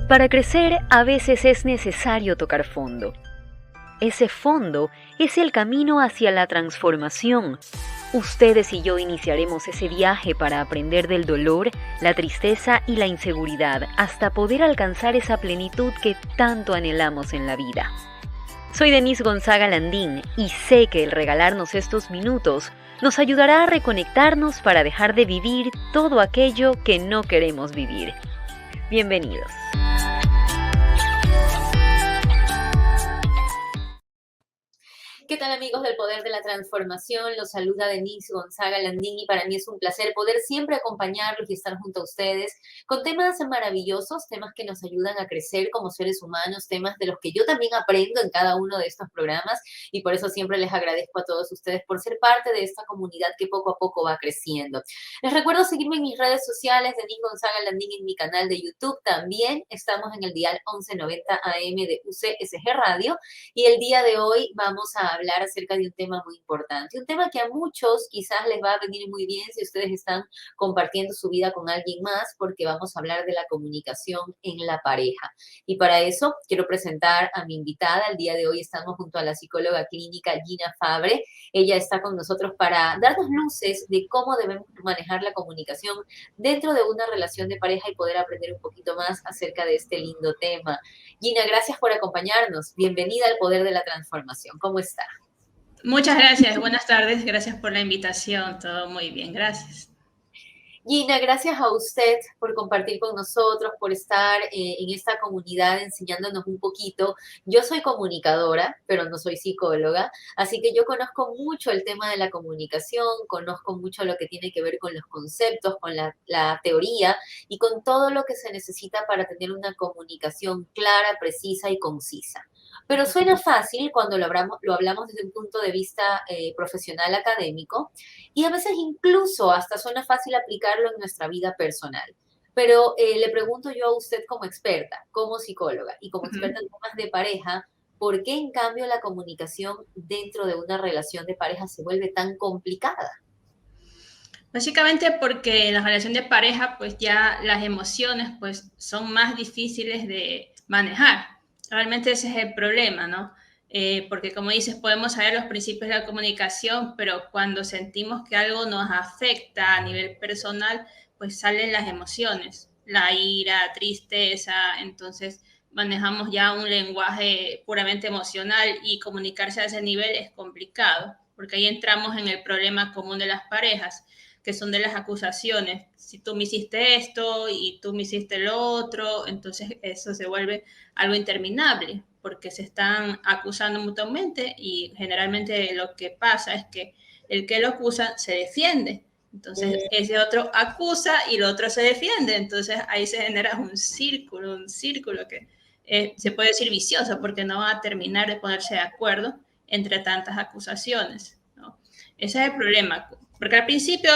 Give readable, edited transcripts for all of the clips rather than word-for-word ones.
Para crecer, a veces es necesario tocar fondo. Ese fondo es el camino hacia la transformación. Ustedes y yo iniciaremos ese viaje para aprender del dolor, la tristeza y la inseguridad hasta poder alcanzar esa plenitud que tanto anhelamos en la vida. Soy Denise Gonzaga Landín y sé que el regalarnos estos minutos nos ayudará a reconectarnos para dejar de vivir todo aquello que no queremos vivir. Bienvenidos. ¿Qué tal, amigos del Poder de la Transformación? Los saluda Denise Gonzaga Landín y para mí es un placer poder siempre acompañarlos y estar junto a ustedes con temas maravillosos, temas que nos ayudan a crecer como seres humanos, temas de los que yo también aprendo en cada uno de estos programas y por eso siempre les agradezco a todos ustedes por ser parte de esta comunidad que poco a poco va creciendo. Les recuerdo seguirme en mis redes sociales, Denise Gonzaga Landín, en mi canal de YouTube. También estamos en el dial 1190 AM de UCSG Radio y el día de hoy vamos a hablar acerca de un tema muy importante, un tema que a muchos quizás les va a venir muy bien si ustedes están compartiendo su vida con alguien más, porque vamos a hablar de la comunicación en la pareja. Y para eso quiero presentar a mi invitada. El día de hoy estamos junto a la psicóloga clínica Gina Fabre. Ella está con nosotros para darnos luces de cómo debemos manejar la comunicación dentro de una relación de pareja y poder aprender un poquito más acerca de este lindo tema. Gina, gracias por acompañarnos. Bienvenida al Poder de la Transformación. ¿Cómo está? Muchas gracias, buenas tardes, gracias por la invitación, todo muy bien, gracias. Gina, gracias a usted por compartir con nosotros, por estar en esta comunidad enseñándonos un poquito. Yo soy comunicadora, pero no soy psicóloga, así que yo conozco mucho el tema de la comunicación, conozco mucho lo que tiene que ver con los conceptos, con la teoría y con todo lo que se necesita para tener una comunicación clara, precisa y concisa. Pero suena fácil cuando lo hablamos desde un punto de vista profesional académico y a veces incluso hasta suena fácil aplicarlo en nuestra vida personal. Pero le pregunto yo a usted como experta, como psicóloga y como experta en temas de pareja, ¿por qué en cambio la comunicación dentro de una relación de pareja se vuelve tan complicada? Básicamente porque en la relación de pareja, pues ya las emociones pues son más difíciles de manejar. Realmente ese es el problema, ¿no? Porque como dices, podemos saber los principios de la comunicación, pero cuando sentimos que algo nos afecta a nivel personal, pues salen las emociones, la ira, tristeza, entonces manejamos ya un lenguaje puramente emocional y comunicarse a ese nivel es complicado, porque ahí entramos en el problema común de las parejas, que son de las acusaciones. Si tú me hiciste esto y tú me hiciste lo otro, entonces eso se vuelve algo interminable, porque se están acusando mutuamente y generalmente lo que pasa es que el que lo acusa se defiende. Entonces ese otro acusa y el otro se defiende. Entonces ahí se genera un círculo que se puede decir vicioso, porque no va a terminar de ponerse de acuerdo entre tantas acusaciones, ¿no? Ese es el problema. Porque al principio,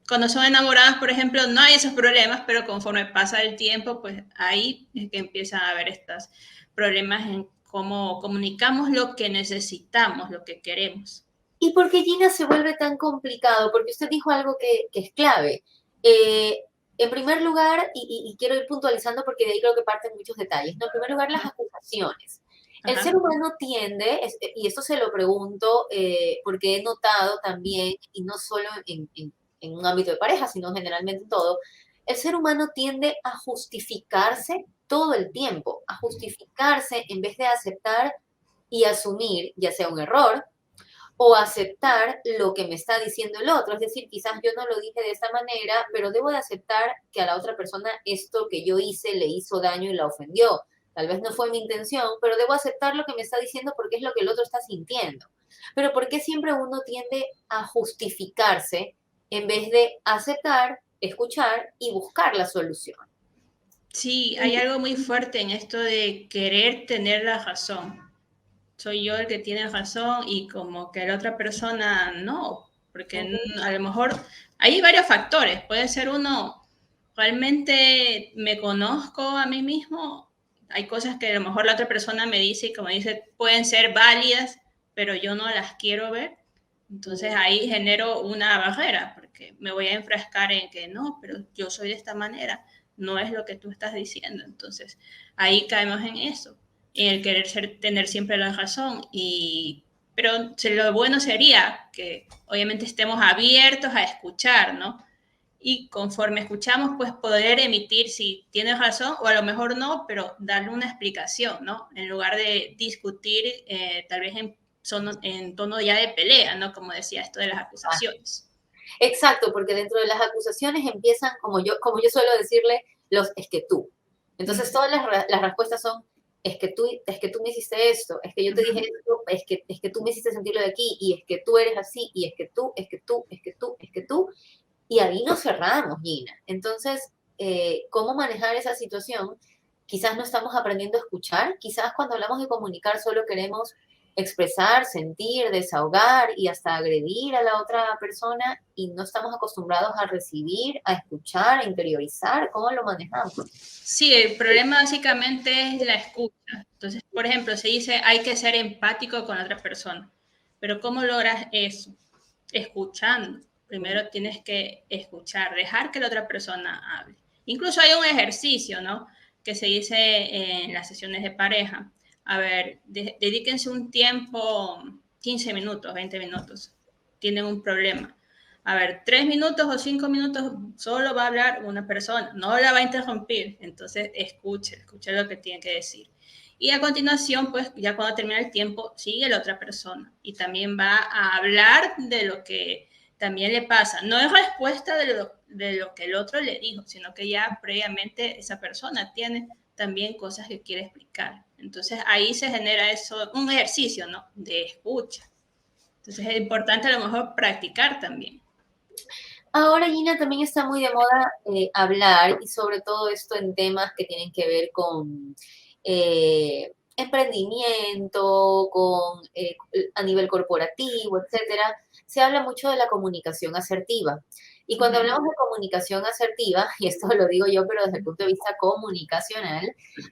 cuando son enamoradas, por ejemplo, no hay esos problemas, pero conforme pasa el tiempo, pues ahí es que empiezan a haber estos problemas en cómo comunicamos lo que necesitamos, lo que queremos. ¿Y por qué, Gina, se vuelve tan complicado? Porque usted dijo algo que es clave. En primer lugar, y quiero ir puntualizando porque de ahí creo que parten muchos detalles, ¿no? En primer lugar, las acusaciones. El ser humano tiende, y esto se lo pregunto porque he notado también, y no solo en un ámbito de pareja, sino generalmente en todo, el ser humano tiende a justificarse todo el tiempo, a justificarse en vez de aceptar y asumir, ya sea un error, o aceptar lo que me está diciendo el otro. Es decir, quizás yo no lo dije de esta manera, pero debo de aceptar que a la otra persona esto que yo hice le hizo daño y la ofendió. Tal vez no fue mi intención, pero debo aceptar lo que me está diciendo porque es lo que el otro está sintiendo. Pero ¿por qué siempre uno tiende a justificarse en vez de aceptar, escuchar y buscar la solución? Sí, hay algo muy fuerte en esto de querer tener la razón. Soy yo el que tiene razón y como que la otra persona no, porque a lo mejor hay varios factores. Puede ser uno, realmente me conozco a mí mismo, hay cosas que a lo mejor la otra persona me dice y como dice, pueden ser válidas, pero yo no las quiero ver. Entonces ahí genero una barrera, porque me voy a enfrascar en que no, pero yo soy de esta manera. no es lo que tú estás diciendo. Entonces, ahí caemos en eso, en el querer tener siempre la razón. Pero lo bueno sería que obviamente estemos abiertos a escuchar, ¿no? Y conforme escuchamos, pues poder emitir si tienes razón o a lo mejor no, pero darle una explicación, ¿no? En lugar de discutir tal vez en tono ya de pelea, ¿no? Como decía esto de las acusaciones. Exacto, porque dentro de las acusaciones empiezan, como yo suelo decirle, es que tú. Entonces todas las respuestas son, es que tú me hiciste esto, es que yo te dije esto, es que tú me hiciste sentirlo de aquí, y es que tú eres así, y es que tú, es que tú, es que tú, es que tú, y ahí nos cerramos, Gina. Entonces, ¿cómo manejar esa situación? Quizás no estamos aprendiendo a escuchar, quizás cuando hablamos de comunicar solo queremos expresar, sentir, desahogar y hasta agredir a la otra persona y no estamos acostumbrados a recibir, a escuchar, a interiorizar. ¿Cómo lo manejamos? Sí, el problema básicamente es la escucha. Entonces, por ejemplo, se dice hay que ser empático con la otra persona, pero ¿cómo logras eso? Escuchando. Primero tienes que escuchar, dejar que la otra persona hable. Incluso hay un ejercicio, ¿no? Que se dice en las sesiones de pareja. A ver, dedíquense un tiempo, 15 minutos, 20 minutos. Tienen un problema. A ver, 3 minutos o 5 minutos solo va a hablar una persona, no la va a interrumpir. Entonces, escuche lo que tiene que decir. Y a continuación, pues ya cuando termina el tiempo, sigue la otra persona y también va a hablar de lo que también le pasa. No es respuesta de lo que el otro le dijo, sino que ya previamente esa persona tiene también cosas que quiere explicar. Entonces ahí se genera eso, un ejercicio, ¿no? De escucha. Entonces es importante a lo mejor practicar también. Ahora, Gina, también está muy de moda hablar y sobre todo esto en temas que tienen que ver con emprendimiento, a nivel corporativo, etcétera. Se habla mucho de la comunicación asertiva. Y cuando hablamos de comunicación asertiva, y esto lo digo yo, pero desde el punto de vista comunicacional,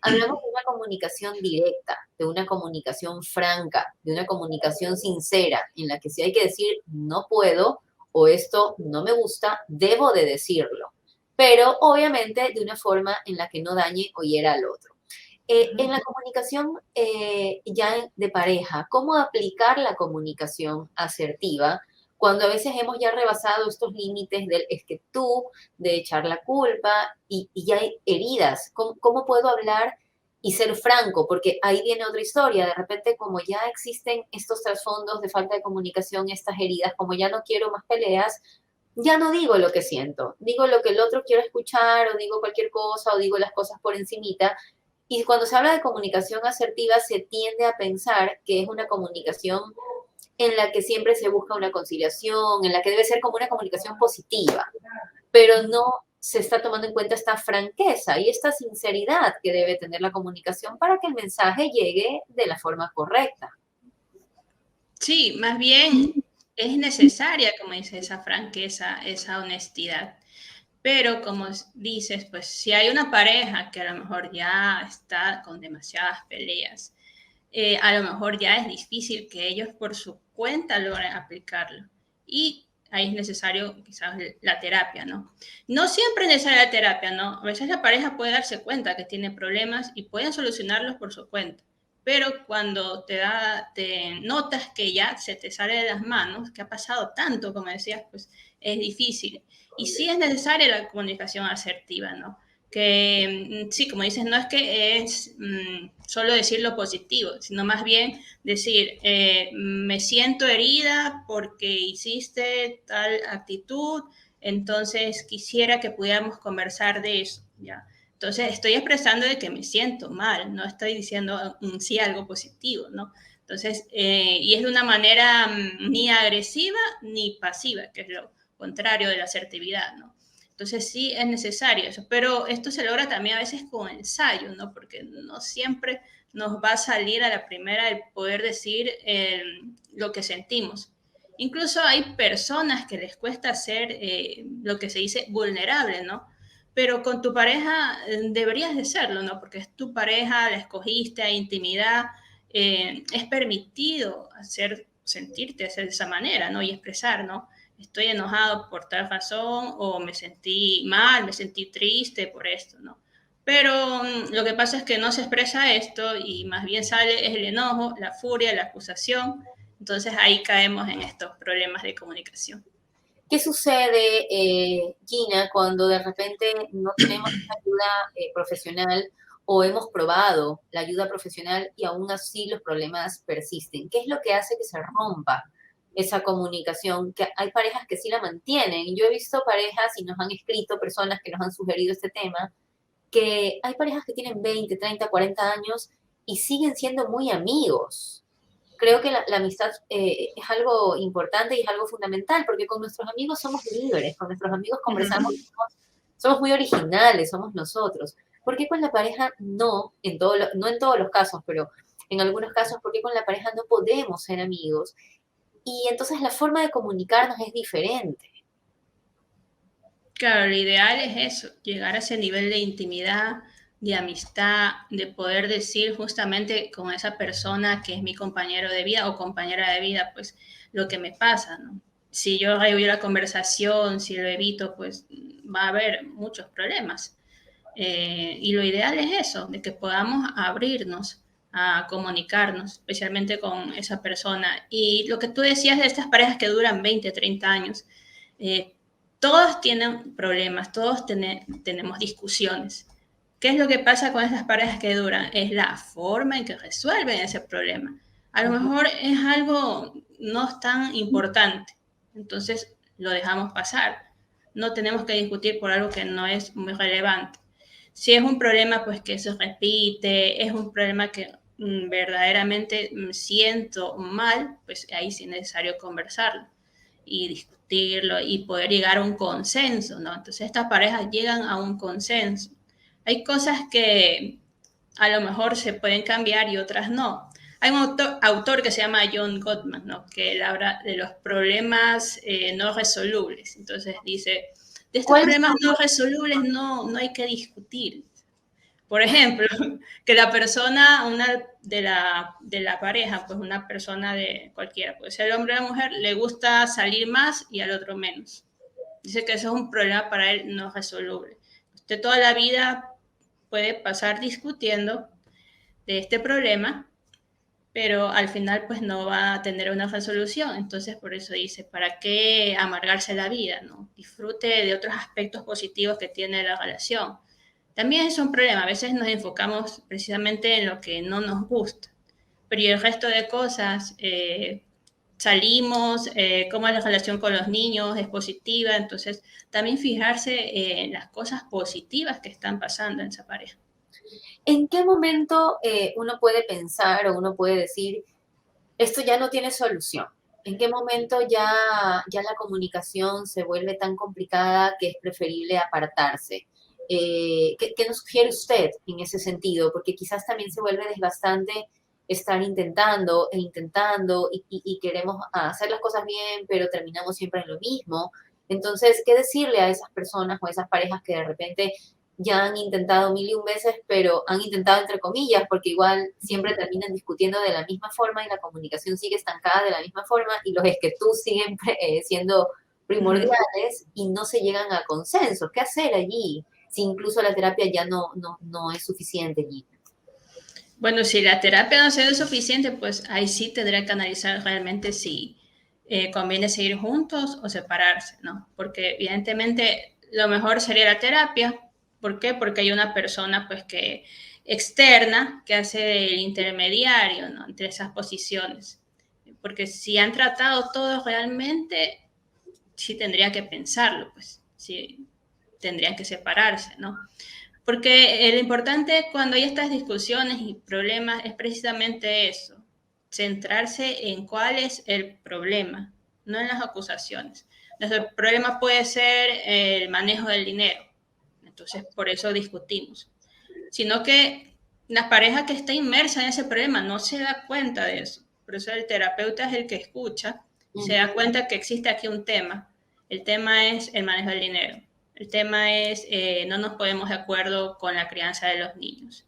hablamos de una comunicación directa, de una comunicación franca, de una comunicación sincera, en la que si hay que decir no puedo, o esto no me gusta, debo de decirlo, pero obviamente de una forma en la que no dañe o hiera al otro. En la comunicación ya de pareja, ¿cómo aplicar la comunicación asertiva cuando a veces hemos ya rebasado estos límites del es que tú, de echar la culpa y ya hay heridas? ¿Cómo puedo hablar y ser franco? Porque ahí viene otra historia. De repente, como ya existen estos trasfondos de falta de comunicación, estas heridas, como ya no quiero más peleas, ya no digo lo que siento, digo lo que el otro quiere escuchar o digo cualquier cosa o digo las cosas por encimita. Y cuando se habla de comunicación asertiva, se tiende a pensar que es una comunicación en la que siempre se busca una conciliación, en la que debe ser como una comunicación positiva, pero no se está tomando en cuenta esta franqueza y esta sinceridad que debe tener la comunicación para que el mensaje llegue de la forma correcta. Sí, más bien es necesaria, como dice, esa franqueza, esa honestidad. Pero como dices, pues si hay una pareja que a lo mejor ya está con demasiadas peleas, a lo mejor ya es difícil que ellos por su cuenta logren aplicarlo. Y ahí es necesario quizás la terapia, ¿no? No siempre es necesaria la terapia, ¿no? A veces la pareja puede darse cuenta que tiene problemas y pueden solucionarlos por su cuenta. Pero cuando te notas que ya se te sale de las manos, que ha pasado tanto, como decías, pues es difícil. Y sí es necesaria la comunicación asertiva, ¿no? Que sí, como dices, no es que es solo decir lo positivo, sino más bien decir, me siento herida porque hiciste tal actitud, entonces quisiera que pudiéramos conversar de eso, ¿ya? Entonces estoy expresando de que me siento mal, no estoy diciendo sí algo positivo, ¿no? Entonces, y es de una manera ni agresiva ni pasiva, que es lo contrario de la asertividad, ¿no? Entonces sí es necesario eso, pero esto se logra también a veces con ensayo, ¿no? Porque no siempre nos va a salir a la primera el poder decir lo que sentimos. Incluso hay personas que les cuesta ser lo que se dice vulnerable, ¿no? Pero con tu pareja deberías de serlo, ¿no? Porque es tu pareja, la escogiste, hay intimidad, es permitido sentirte de esa manera, ¿no? Y expresar, ¿no? estoy enojado por tal razón o me sentí mal, me sentí triste por esto, ¿no? Pero lo que pasa es que no se expresa esto y más bien sale es el enojo, la furia, la acusación. Entonces ahí caemos en estos problemas de comunicación. ¿Qué sucede, Gina, cuando de repente no tenemos esa ayuda profesional o hemos probado la ayuda profesional y aún así los problemas persisten? ¿Qué es lo que hace que se rompa esa comunicación? Que hay parejas que sí la mantienen. Yo he visto parejas y nos han escrito personas que nos han sugerido este tema, que hay parejas que tienen 20, 30, 40 años y siguen siendo muy amigos. Creo que la amistad es algo importante y es algo fundamental, porque con nuestros amigos somos libres, con nuestros amigos conversamos, somos muy originales, somos nosotros. ¿Por qué con la pareja no? No en todos los casos, pero en algunos casos, ¿por qué con la pareja no podemos ser amigos? Y entonces la forma de comunicarnos es diferente. Claro, lo ideal es eso, llegar a ese nivel de intimidad, de amistad, de poder decir justamente con esa persona que es mi compañero de vida o compañera de vida, pues lo que me pasa, ¿no? Si yo rehuyo la conversación, si lo evito, pues va a haber muchos problemas. Y lo ideal es eso, de que podamos abrirnos a comunicarnos, especialmente con esa persona. Y lo que tú decías de estas parejas que duran 20, 30 años, eh, todos tienen problemas, todos tenemos discusiones. ¿Qué es lo que pasa con esas parejas que duran? Es la forma en que resuelven ese problema. A lo mejor es algo no tan importante, entonces lo dejamos pasar. No tenemos que discutir por algo que no es muy relevante. Si es un problema pues que se repite, es un problema que verdaderamente siento mal, pues ahí sí es necesario conversarlo y discutirlo y poder llegar a un consenso, ¿no? Entonces estas parejas llegan a un consenso. Hay cosas que a lo mejor se pueden cambiar y otras no. Hay un autor que se llama John Gottman, ¿no? Que él habla de los problemas no resolubles. Entonces dice, de estos ¿Cuáles problemas son? no resolubles no hay que discutir. Por ejemplo, que la persona, una de la pareja, pues una persona de cualquiera, puede ser el hombre o la mujer, le gusta salir más y al otro menos. Dice que eso es un problema para él no resoluble. Usted toda la vida puede pasar discutiendo de este problema, pero al final pues no va a tener una resolución. Entonces por eso dice, ¿para qué amargarse la vida? ¿No? Disfrute de otros aspectos positivos que tiene la relación. También es un problema, a veces nos enfocamos precisamente en lo que no nos gusta, pero y el resto de cosas, salimos, cómo es la relación con los niños, es positiva, entonces también fijarse en las cosas positivas que están pasando en esa pareja. ¿En qué momento uno puede pensar o uno puede decir, esto ya no tiene solución? ¿En qué momento ya la comunicación se vuelve tan complicada que es preferible apartarse? ¿Qué nos sugiere usted en ese sentido? Porque quizás también se vuelve desgastante estar intentando e intentando y queremos hacer las cosas bien, pero terminamos siempre en lo mismo. Entonces, ¿qué decirle a esas personas o a esas parejas que de repente ya han intentado mil y un veces, pero han intentado entre comillas, porque igual siempre terminan discutiendo de la misma forma y la comunicación sigue estancada de la misma forma y los es que tú siguen siendo primordiales y no se llegan a consenso? ¿Qué hacer allí? Si incluso la terapia ya no es suficiente allí. Bueno, si la terapia no se ve suficiente, pues ahí sí tendría que analizar realmente si conviene seguir juntos o separarse, ¿no? Porque evidentemente lo mejor sería la terapia. ¿Por qué? Porque hay una persona pues que externa que hace el intermediario, ¿no? Entre esas posiciones. Porque si han tratado todo realmente, sí tendría que pensarlo, pues sí tendrían que separarse, ¿no? Porque lo importante cuando hay estas discusiones y problemas es precisamente eso, centrarse en cuál es el problema, no en las acusaciones. Nuestro problema puede ser el manejo del dinero, entonces por eso discutimos, sino que la pareja que está inmersa en ese problema no se da cuenta de eso. Por eso el terapeuta es el que escucha y se da cuenta que existe aquí un tema. El tema es el manejo del dinero. El tema es no nos ponemos de acuerdo con la crianza de los niños.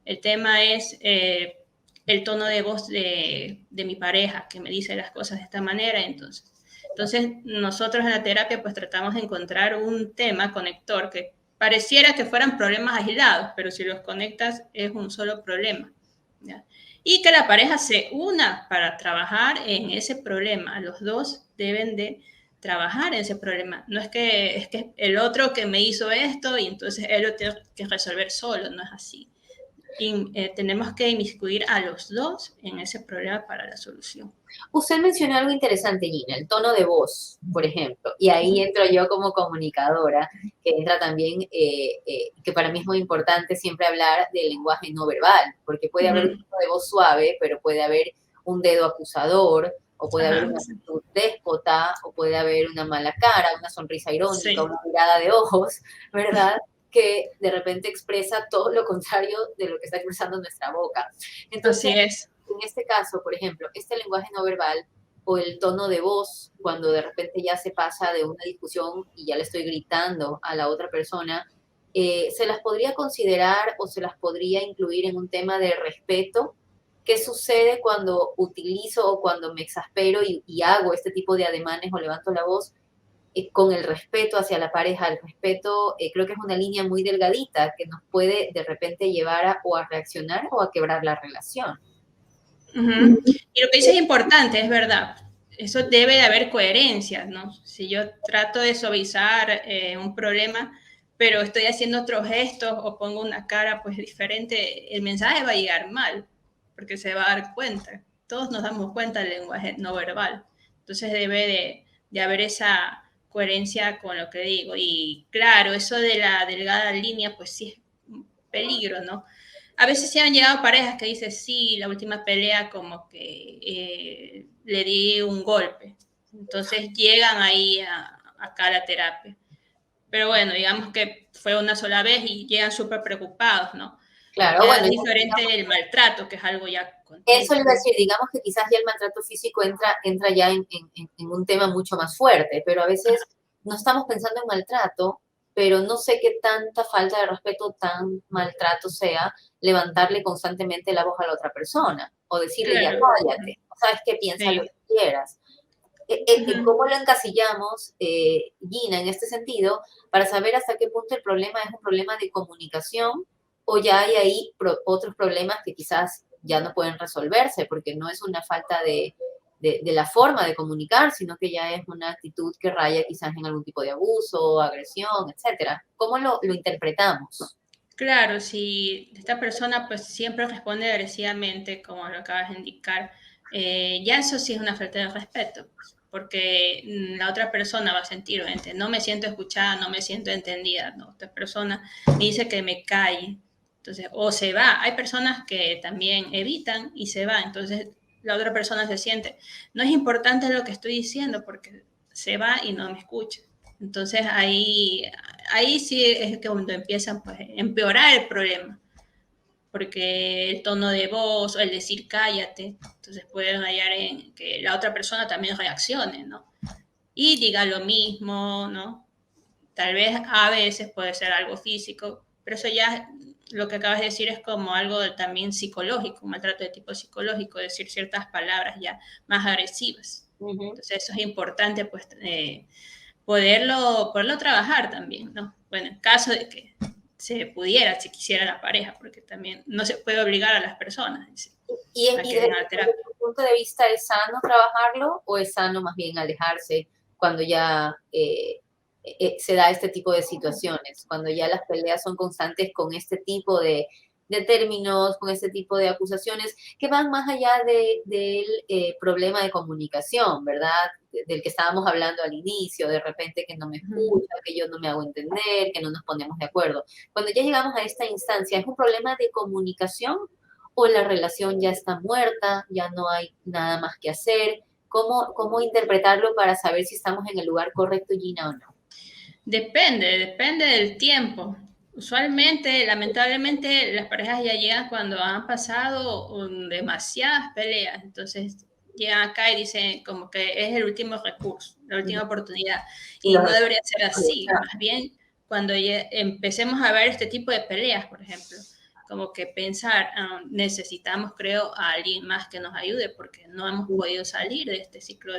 El tema es el tono de voz de mi pareja que me dice las cosas de esta manera. Entonces, Entonces, nosotros en la terapia pues tratamos de encontrar un tema conector que pareciera que fueran problemas aislados, pero si los conectas es un solo problema, ¿ya? Y que la pareja se una para trabajar en ese problema. Los dos deben de trabajar en ese problema. No es que el otro que me hizo esto y entonces él lo tiene que resolver solo, no es así. Tenemos que inmiscuir a los dos en ese problema para la solución. Usted mencionó algo interesante, Gina, el tono de voz, por ejemplo, y ahí entro yo como comunicadora, que entra también, que para mí es muy importante siempre hablar del lenguaje no verbal, porque puede haber un tono de voz suave, pero puede haber un dedo acusador, o puede haber una actitud déspota, o puede haber una mala cara, una sonrisa irónica, una mirada de ojos, ¿verdad? Que de repente expresa todo lo contrario de lo que está expresando nuestra boca. Entonces, así es. En este caso, por ejemplo, este lenguaje no verbal o el tono de voz, cuando de repente ya se pasa de una discusión y ya le estoy gritando a la otra persona, ¿se las podría considerar o se las podría incluir en un tema de respeto? ¿Qué sucede cuando utilizo o cuando me exaspero y hago este tipo de ademanes o levanto la voz con el respeto hacia la pareja? El respeto creo que es una línea muy delgadita que nos puede de repente llevar o a reaccionar o a quebrar la relación. Y lo que dice es importante, es verdad. Eso debe de haber coherencia, ¿no? Si yo trato de suavizar un problema, pero estoy haciendo otros gestos o pongo una cara pues diferente, el mensaje va a llegar mal, porque se va a dar cuenta. Todos nos damos cuenta del lenguaje no verbal. Entonces debe de haber esa coherencia con lo que digo. Y claro, eso de la delgada línea, pues sí es un peligro, ¿no? A veces se han llegado parejas que dicen, sí, la última pelea como que le di un golpe. Entonces llegan ahí acá a la terapia. Pero bueno, digamos que fue una sola vez y llegan súper preocupados, ¿no? Claro, Ya bueno, es diferente del maltrato, que es algo ya continuo. eso le iba a decir, digamos que quizás ya el maltrato físico entra ya en un tema mucho más fuerte, pero a veces no estamos pensando en maltrato, pero no sé qué tanta falta de respeto, tan maltrato sea levantarle constantemente la voz a la otra persona o decirle ya Claro. cállate, sabes qué, piensa Sí. lo que quieras. ¿Cómo lo encasillamos, Gina, en este sentido, para saber hasta qué punto el problema es un problema de comunicación o ya hay ahí otros problemas que quizás ya no pueden resolverse porque no es una falta de la forma de comunicar, sino que ya es una actitud que raya quizás en algún tipo de abuso, agresión, etcétera? ¿Cómo lo interpretamos? Claro, si esta persona pues siempre responde agresivamente, como lo acabas de indicar, ya eso sí es una falta de respeto, pues, porque la otra persona va a sentir, obviamente, no me siento escuchada, no me siento entendida, no, esta persona me dice que me calle, entonces, o se va. Hay personas que también evitan y se van, entonces la otra persona se siente, no es importante lo que estoy diciendo porque se va y no me escucha. Entonces ahí sí es que cuando empiezan pues, a empeorar el problema, porque el tono de voz o el decir cállate, entonces pueden hallar en que la otra persona también reaccione, ¿no? Y diga lo mismo, ¿no? Tal vez a veces puede ser algo físico, pero eso ya lo que acabas de decir es como algo también psicológico, un maltrato de tipo psicológico, decir ciertas palabras ya más agresivas. Entonces eso es importante pues poderlo poderlo trabajar también, ¿no? Bueno, en caso de que se pudiera, si quisiera la pareja, porque también no se puede obligar a las personas Y a que vengan a la terapia. desde tu punto de vista, ¿es sano trabajarlo o es sano más bien alejarse cuando ya se da este tipo de situaciones? Cuando ya las peleas son constantes con este tipo de términos, con este tipo de acusaciones que van más allá del problema de comunicación, ¿verdad? Del que estábamos hablando al inicio, de repente que no me escucha, que yo no me hago entender, que no nos ponemos de acuerdo. Cuando ya llegamos a esta instancia, ¿es un problema de comunicación o la relación ya está muerta, ya no hay nada más que hacer? ¿Cómo interpretarlo para saber si estamos en el lugar correcto, Gina, o no? Depende del tiempo. Usualmente, lamentablemente, las parejas ya llegan cuando han pasado demasiadas peleas. Entonces, llegan acá y dicen como que es el último recurso, la última oportunidad. Y no debería ser así. Más bien, cuando ya empecemos a ver este tipo de peleas, por ejemplo, como que pensar, necesitamos, creo, a alguien más que nos ayude porque no hemos podido salir de este ciclo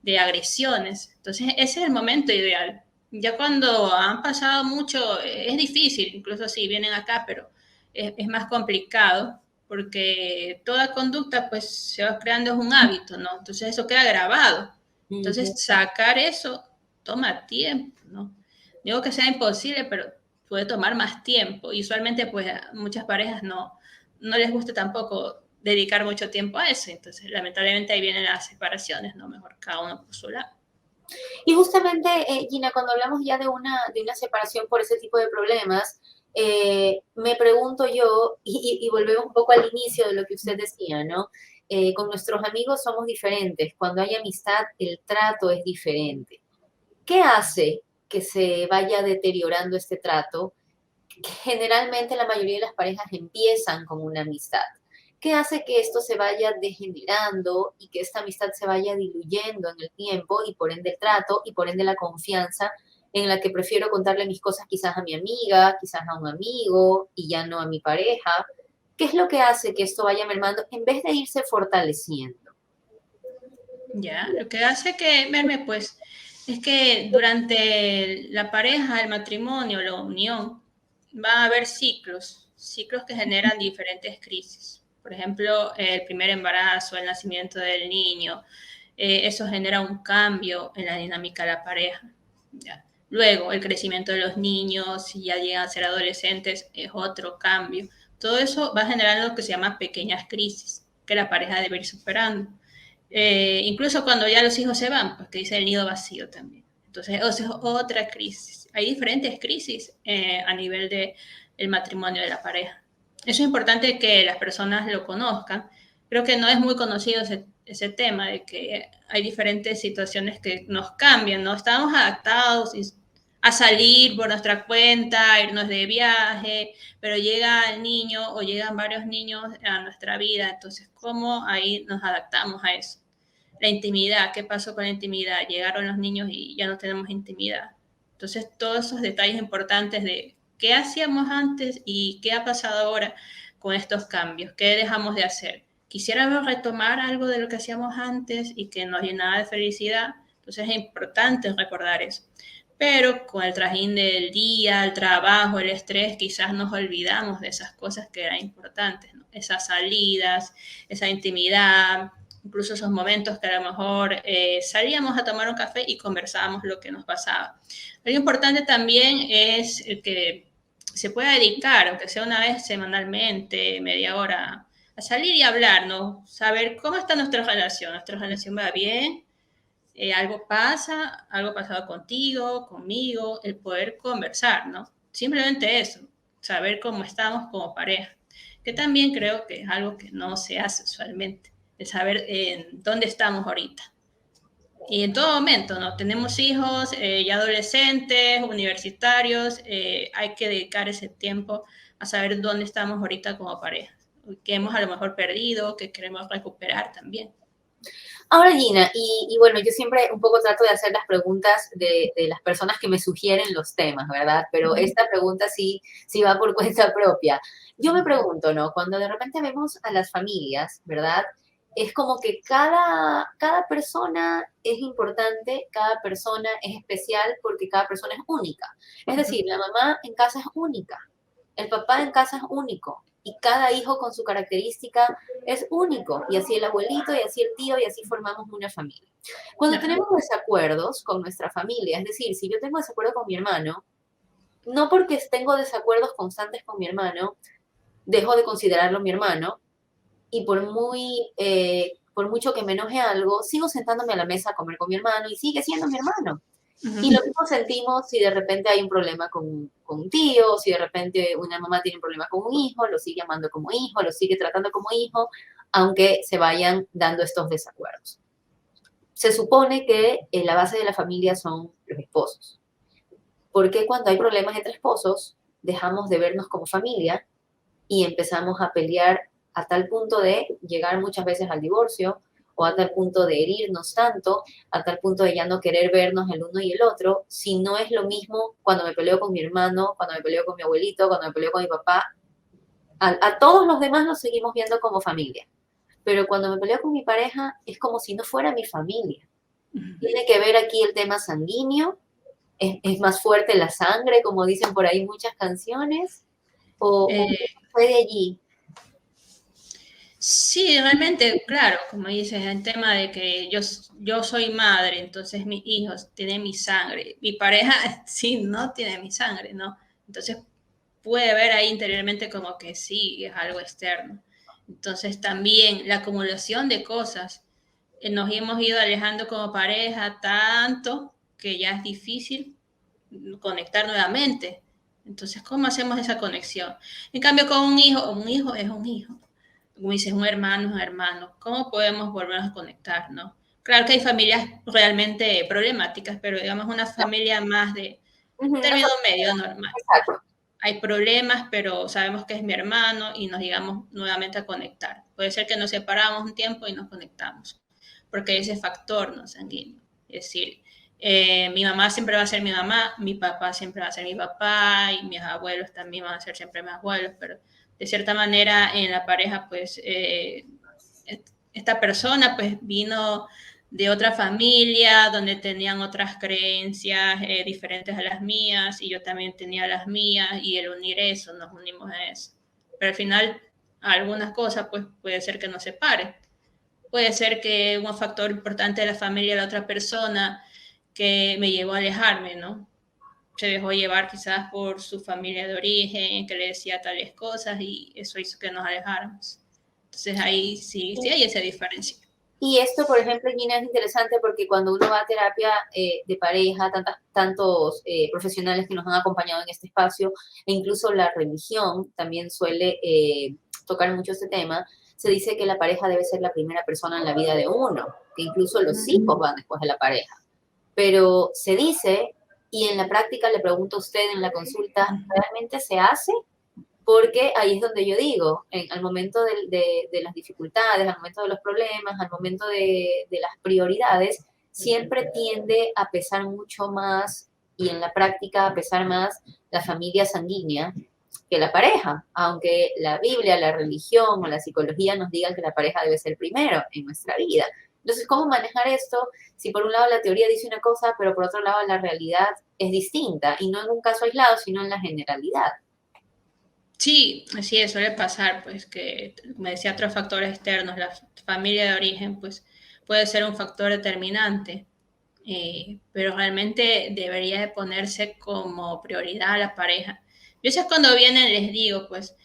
de agresiones. Entonces, ese es el momento ideal. Ya cuando han pasado mucho, es difícil, incluso si vienen acá, pero es más complicado porque toda conducta pues se va creando es un hábito, ¿no? Entonces eso queda grabado. Entonces sacar eso toma tiempo, ¿no? Digo que sea imposible, pero puede tomar más tiempo. Y usualmente pues a muchas parejas no les gusta tampoco dedicar mucho tiempo a eso. Entonces lamentablemente ahí vienen las separaciones, ¿no? Mejor cada uno por su lado. Y justamente, Gina, cuando hablamos ya de una separación por ese tipo de problemas, me pregunto yo, y volvemos un poco al inicio de lo que usted decía, ¿no? Con nuestros amigos somos diferentes. Cuando hay amistad, el trato es diferente. ¿Qué hace que se vaya deteriorando este trato? Generalmente la mayoría de las parejas empiezan con una amistad. ¿Qué hace que esto se vaya degenerando y que esta amistad se vaya diluyendo en el tiempo y por ende el trato y por ende la confianza en la que prefiero contarle mis cosas quizás a mi amiga, quizás a un amigo y ya no a mi pareja? ¿Qué es lo que hace que esto vaya mermando en vez de irse fortaleciendo? Ya, lo que hace que verme, pues, es que durante la pareja, el matrimonio, la unión, va a haber ciclos que generan diferentes crisis. Por ejemplo, el primer embarazo, el nacimiento del niño, eso genera un cambio en la dinámica de la pareja. ¿Ya? Luego, el crecimiento de los niños, si ya llegan a ser adolescentes, es otro cambio. Todo eso va a generar lo que se llama pequeñas crisis, que la pareja debe ir superando. Incluso cuando ya los hijos se van, pues que dice el nido vacío también. Entonces, o sea, es otra crisis. Hay diferentes crisis a nivel del matrimonio de la pareja. Eso es importante que las personas lo conozcan. Creo que no es muy conocido ese tema de que hay diferentes situaciones que nos cambian, ¿no? Estamos adaptados a salir por nuestra cuenta, irnos de viaje, pero llega el niño o llegan varios niños a nuestra vida, entonces, ¿cómo ahí nos adaptamos a eso? La intimidad, ¿qué pasó con la intimidad? Llegaron los niños y ya no tenemos intimidad. Entonces, todos esos detalles importantes de qué hacíamos antes y qué ha pasado ahora con estos cambios, qué dejamos de hacer. Quisiéramos retomar algo de lo que hacíamos antes y que nos llenaba de felicidad, entonces es importante recordar eso. Pero con el trajín del día, el trabajo, el estrés, quizás nos olvidamos de esas cosas que eran importantes, ¿no? Esas salidas, esa intimidad, incluso esos momentos que a lo mejor salíamos a tomar un café y conversábamos lo que nos pasaba. Lo importante también es que se pueda dedicar, aunque sea una vez semanalmente, media hora, a salir y hablar, ¿no? Saber cómo está nuestra relación va bien, algo pasa, algo pasado contigo, conmigo, el poder conversar, ¿no? Simplemente eso, saber cómo estamos como pareja, que también creo que es algo que no se hace usualmente, el saber dónde estamos ahorita. Y en todo momento, ¿no? Tenemos hijos, ya adolescentes, universitarios, hay que dedicar ese tiempo a saber dónde estamos ahorita como pareja, que hemos a lo mejor perdido, que queremos recuperar también. Ahora, Gina, y bueno, yo siempre un poco trato de hacer las preguntas de las personas que me sugieren los temas, ¿verdad? Pero esta pregunta sí va por cuenta propia. Yo me pregunto, ¿no? Cuando de repente vemos a las familias, ¿verdad? Es como que cada persona es importante, cada persona es especial porque cada persona es única. Es decir, la mamá en casa es única, el papá en casa es único y cada hijo con su característica es único, y así el abuelito, y así el tío, y así formamos una familia. Cuando tenemos desacuerdos con nuestra familia, es decir, si yo tengo desacuerdo con mi hermano, no porque tengo desacuerdos constantes con mi hermano, dejo de considerarlo mi hermano, y por mucho que me enoje algo, sigo sentándome a la mesa a comer con mi hermano, y sigue siendo mi hermano. Y lo mismo sentimos si de repente hay un problema con un tío, si de repente una mamá tiene un problema con un hijo, lo sigue amando como hijo, lo sigue tratando como hijo, aunque se vayan dando estos desacuerdos. Se supone que la base de la familia son los esposos. ¿Por qué cuando hay problemas entre esposos dejamos de vernos como familia y empezamos a pelear a tal punto de llegar muchas veces al divorcio, o a tal punto de herirnos tanto, a tal punto de ya no querer vernos el uno y el otro, si no es lo mismo cuando me peleo con mi hermano, cuando me peleo con mi abuelito, cuando me peleo con mi papá? A todos los demás los seguimos viendo como familia, pero cuando me peleo con mi pareja es como si no fuera mi familia. ¿Tiene que ver aquí el tema sanguíneo? ¿Es más fuerte la sangre, como dicen por ahí muchas canciones? ¿O qué Eh, sucede allí? sí, realmente, claro, como dices, el tema de que yo soy madre, entonces mis hijos tienen mi sangre, mi pareja sí no tiene mi sangre, ¿no? Entonces puede ver ahí interiormente como que sí, es algo externo. Entonces también la acumulación de cosas, nos hemos ido alejando como pareja tanto que ya es difícil conectar nuevamente. Entonces, ¿cómo hacemos esa conexión? En cambio, con un hijo es un hijo. Como dices, un hermano es un hermano. ¿Cómo podemos volvernos a conectar, no? Claro que hay familias realmente problemáticas, pero digamos una familia más de Ujú, no término fue- medio normal. exacto. Hay problemas, pero sabemos que es mi hermano y nos llegamos nuevamente a conectar. Puede ser que nos separamos un tiempo y nos conectamos, porque hay ese factor no sanguíneo. Es decir, mi mamá siempre va a ser mi mamá, mi papá siempre va a ser mi papá y mis abuelos también van a ser siempre mis abuelos, pero de cierta manera en la pareja, pues esta persona pues vino de otra familia donde tenían otras creencias diferentes a las mías y yo también tenía las mías y el unir eso, nos unimos a eso. Pero al final algunas cosas pues puede ser que nos separe. Puede ser que un factor importante de la familia de la otra persona que me llevó a alejarme, ¿no? Se dejó llevar quizás por su familia de origen, que le decía tales cosas y eso hizo que nos alejáramos. Entonces ahí sí, sí hay esa diferencia. Y esto, por ejemplo, Gina, es interesante porque cuando uno va a terapia de pareja, tantos profesionales que nos han acompañado en este espacio, e incluso la religión también suele tocar mucho este tema, se dice que la pareja debe ser la primera persona en la vida de uno, que incluso los hijos van después de la pareja. Pero se dice, y en la práctica le pregunto a usted en la consulta, ¿realmente se hace? Porque ahí es donde yo digo, al momento de las dificultades, al momento de los problemas, al momento de las prioridades, siempre tiende a pesar mucho más y en la práctica a pesar más la familia sanguínea que la pareja, aunque la Biblia, la religión o la psicología nos digan que la pareja debe ser primero en nuestra vida. Entonces, ¿cómo manejar esto si por un lado la teoría dice una cosa, pero por otro lado la realidad es distinta? Y no en un caso aislado, sino en la generalidad. Sí, así es, suele pasar, pues que, como decía, otros factores externos, la familia de origen, pues puede ser un factor determinante, pero realmente debería de ponerse como prioridad a la pareja. Yo sé cuando vienen les digo, pues,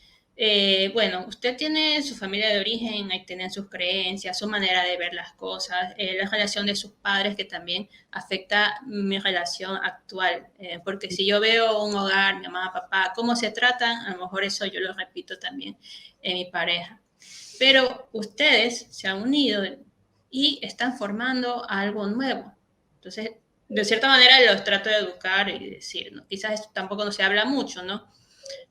bueno, usted tiene su familia de origen, ahí tienen sus creencias, su manera de ver las cosas, la relación de sus padres que también afecta mi relación actual, porque si yo veo un hogar, mi mamá, papá, cómo se tratan, a lo mejor eso yo lo repito también en mi pareja. Pero ustedes se han unido y están formando algo nuevo. Entonces, de cierta manera los trato de educar y decir, ¿no? Quizás esto tampoco no se habla mucho, ¿no?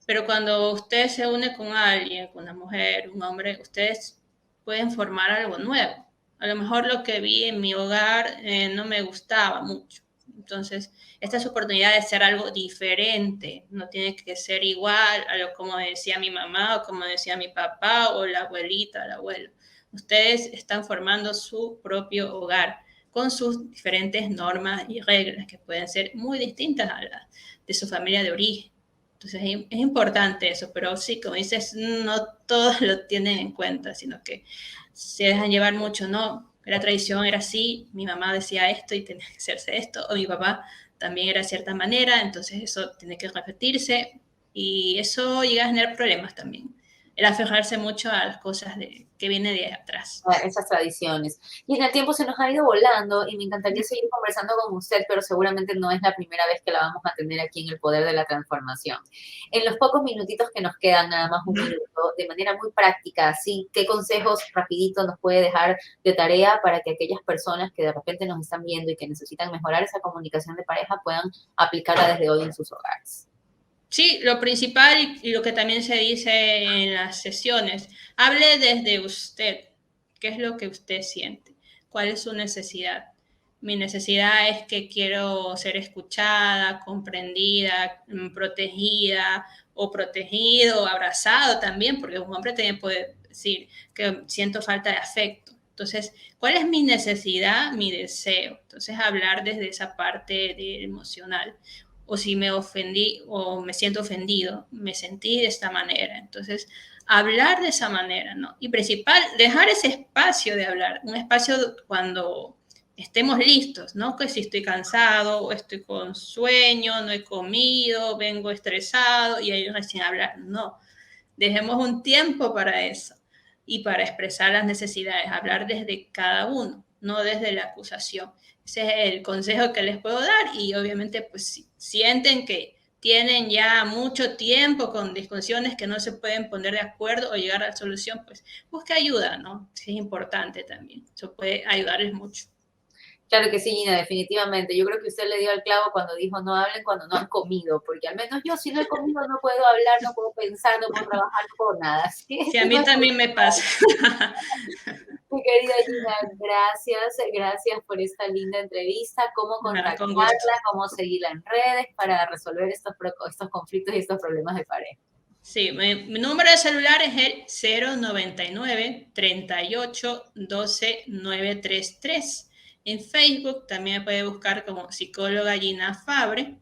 Pero cuando usted se une con alguien, con una mujer, un hombre, ustedes pueden formar algo nuevo. A lo mejor lo que vi en mi hogar no me gustaba mucho. Entonces, esta es su oportunidad de ser algo diferente. No tiene que ser igual a lo como decía mi mamá o como decía mi papá o la abuelita, el abuelo. Ustedes están formando su propio hogar con sus diferentes normas y reglas que pueden ser muy distintas a las de su familia de origen. Entonces es importante eso, pero sí, como dices, no todos lo tienen en cuenta, sino que se dejan llevar mucho, ¿no? La tradición era así, mi mamá decía esto y tenía que hacerse esto, o mi papá también era de cierta manera, entonces eso tiene que repetirse y eso llega a generar problemas también. El aferrarse mucho a las cosas que vienen de atrás. Esas tradiciones. Y en el tiempo se nos ha ido volando y me encantaría seguir conversando con usted, pero seguramente no es la primera vez que la vamos a tener aquí en el Poder de la Transformación. En los pocos minutitos que nos quedan, nada más un minuto, de manera muy práctica, ¿sí? ¿Qué consejos rapidito nos puede dejar de tarea para que aquellas personas que de repente nos están viendo y que necesitan mejorar esa comunicación de pareja puedan aplicarla desde hoy en sus hogares? Sí, lo principal y lo que también se dice en las sesiones, hable desde usted, qué es lo que usted siente, cuál es su necesidad. Mi necesidad es que quiero ser escuchada, comprendida, protegida o protegido, abrazado también, porque un hombre también puede decir que siento falta de afecto. Entonces, ¿cuál es mi necesidad, mi deseo? Entonces, hablar desde esa parte emocional. O si me ofendí o me siento ofendido, me sentí de esta manera. Entonces, hablar de esa manera, ¿no? Y principal, dejar ese espacio de hablar, un espacio cuando estemos listos, ¿no? Que si estoy cansado o estoy con sueño, no he comido, vengo estresado y ellos recién hablar. No, dejemos un tiempo para eso y para expresar las necesidades, hablar desde cada uno, no desde la acusación. Ese es el consejo que les puedo dar y obviamente pues si sienten que tienen ya mucho tiempo con discusiones que no se pueden poner de acuerdo o llegar a la solución, pues busque ayuda, ¿no? Sí, es importante también, eso puede ayudarles mucho. Claro que sí, Gina, definitivamente. Yo creo que usted le dio al clavo cuando dijo no hablen cuando no han comido, porque al menos yo si no he comido no puedo hablar, no puedo pensar, no puedo trabajar, no puedo nada. Sí, a mí también me pasa. Mi querida Gina, gracias por esta linda entrevista. ¿Cómo contactarla? ¿Cómo seguirla en redes para resolver estos conflictos y estos problemas de pareja? Sí, mi número de celular es el 099 38 12 933. En Facebook también me puede buscar como psicóloga Gina Fabre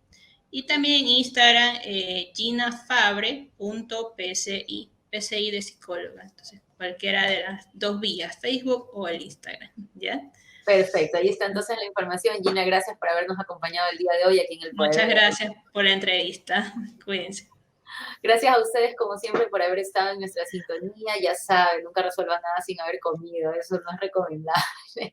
y también en Instagram ginafabre.psi, PSI de psicóloga. Entonces, cualquiera de las dos vías, Facebook o el Instagram, ¿ya? Perfecto, ahí está entonces la información. Gina, gracias por habernos acompañado el día de hoy aquí en El Poder. Muchas gracias por la entrevista. Cuídense. Gracias a ustedes, como siempre, por haber estado en nuestra sintonía. Ya saben, nunca resuelvan nada sin haber comido. Eso no es recomendable.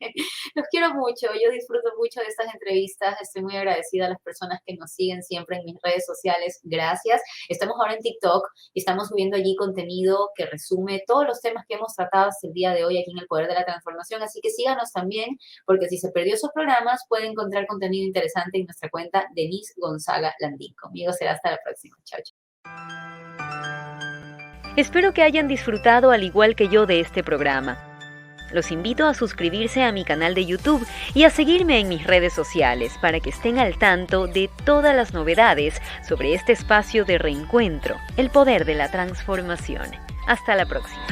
Los quiero mucho. Yo disfruto mucho de estas entrevistas. Estoy muy agradecida a las personas que nos siguen siempre en mis redes sociales. Gracias. Estamos ahora en TikTok y estamos subiendo allí contenido que resume todos los temas que hemos tratado hasta el día de hoy aquí en El Poder de la Transformación. Así que síganos también, porque si se perdió esos programas, puede encontrar contenido interesante en nuestra cuenta Denise Gonzaga Landín. Conmigo será hasta la próxima. Chao, chao. Espero que hayan disfrutado al igual que yo de este programa. Los invito a suscribirse a mi canal de YouTube y a seguirme en mis redes sociales para que estén al tanto de todas las novedades sobre este espacio de reencuentro, el poder de la transformación. Hasta la próxima.